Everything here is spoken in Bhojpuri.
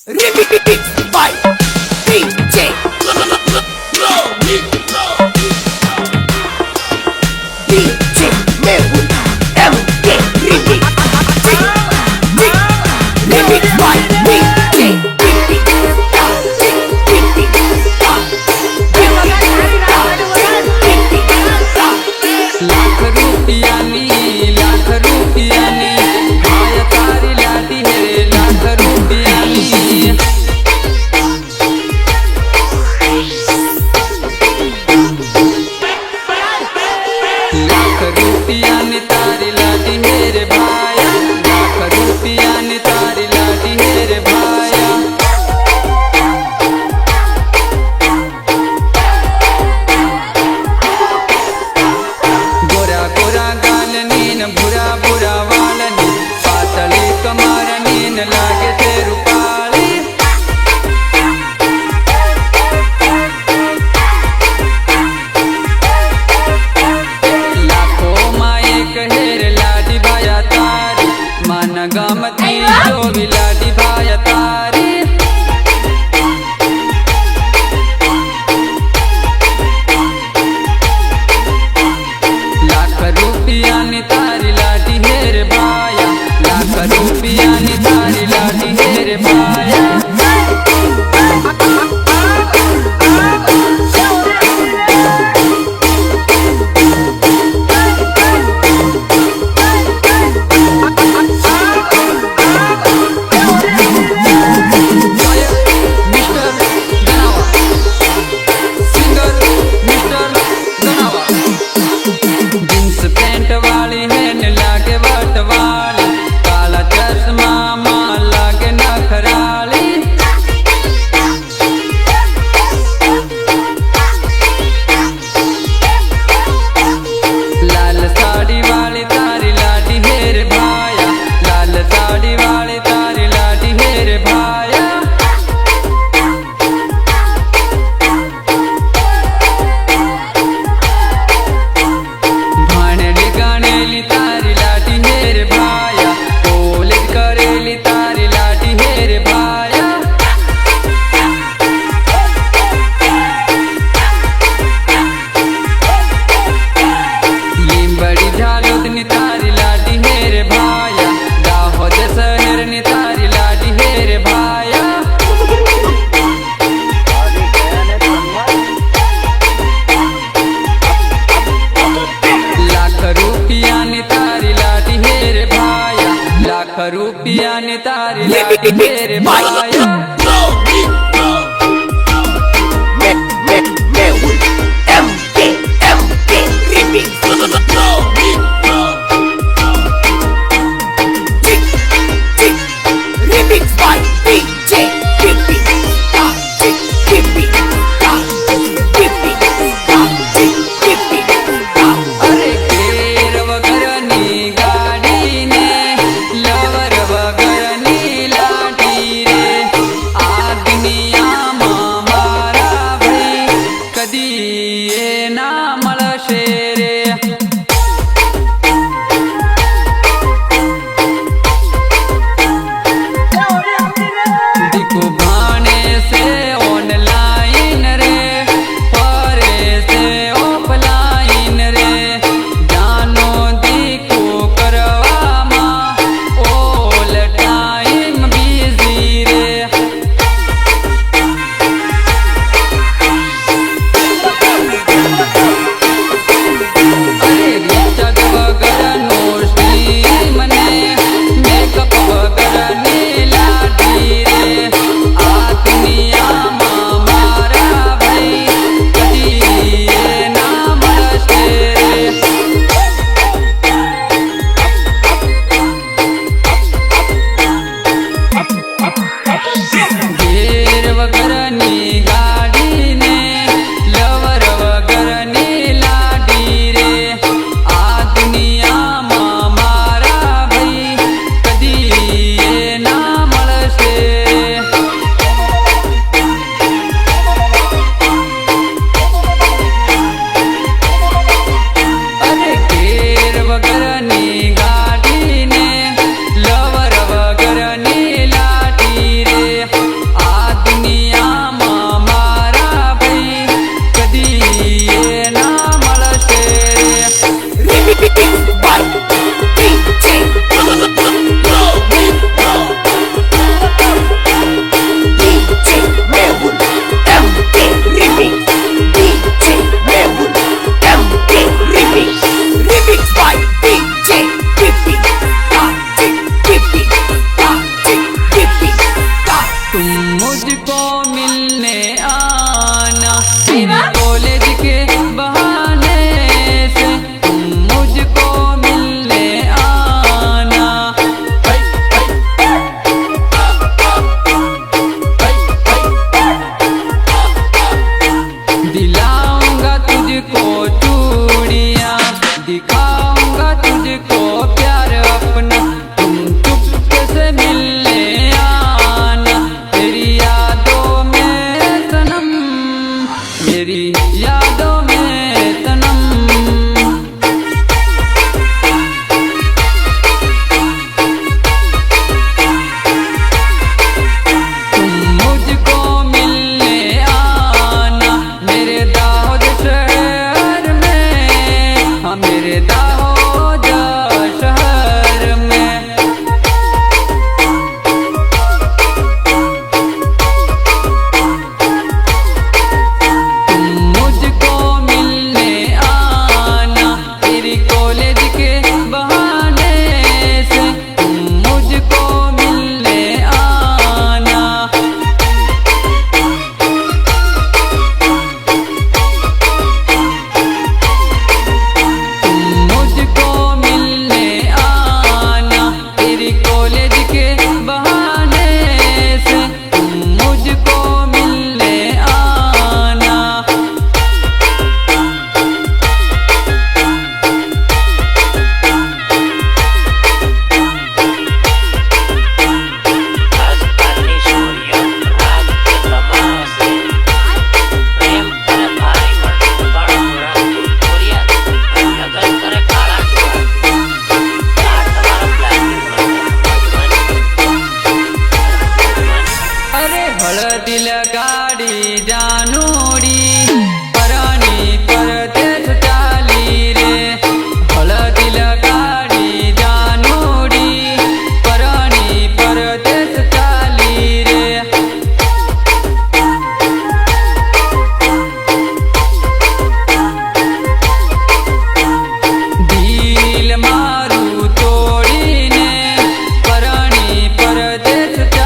Remix by DJ DJ Mehul MK Remix Remix by DJ lakh रुपयानी माया तारी लाडी है लाख रुपयानी तारी लाडी मेरे भाया लाख रुपयानी तारी लाडी मेरे भाया गोरा गोरा गाल नीन बुरा बुरा वाल नीन पातली कमर नीन लागे ते रूपाली लाखों माए कहेर लाडी भाया तारी मन गमती जो भी लाडी भाया तारी लाख रुपयानी तारी लाडी हेर भाया लाख रुपयानी तारी लाडी हेर भाया जींस पैंट वाली है न लागे वट वाली काला चश्मा मां लागे नखराली लाल साड़ी वाली तारी लाडी हेर भाया लाल साड़ी वाली तारी लाडी हेर भाया भाणेली गाणेली तारी लाडी हेर भाया कॉलेज करेली तारी लाडी हेर भाया लिंबड़ी झालोदनी तारी लाडी हेर भाया दाहोद शहरनी तारी लाडी हेर भाया लाख रुपयानी तारी लाडी हेर भाया लाख रुपयानी तारी लाडी हेर भाया Mehul MK Remix Remix by DJ अरे घेर वगरनी गाड़ी ने लवर वगरनी लाडी रे आ दुनिया मारा भाई कदी ये ना મળશે રે દેશ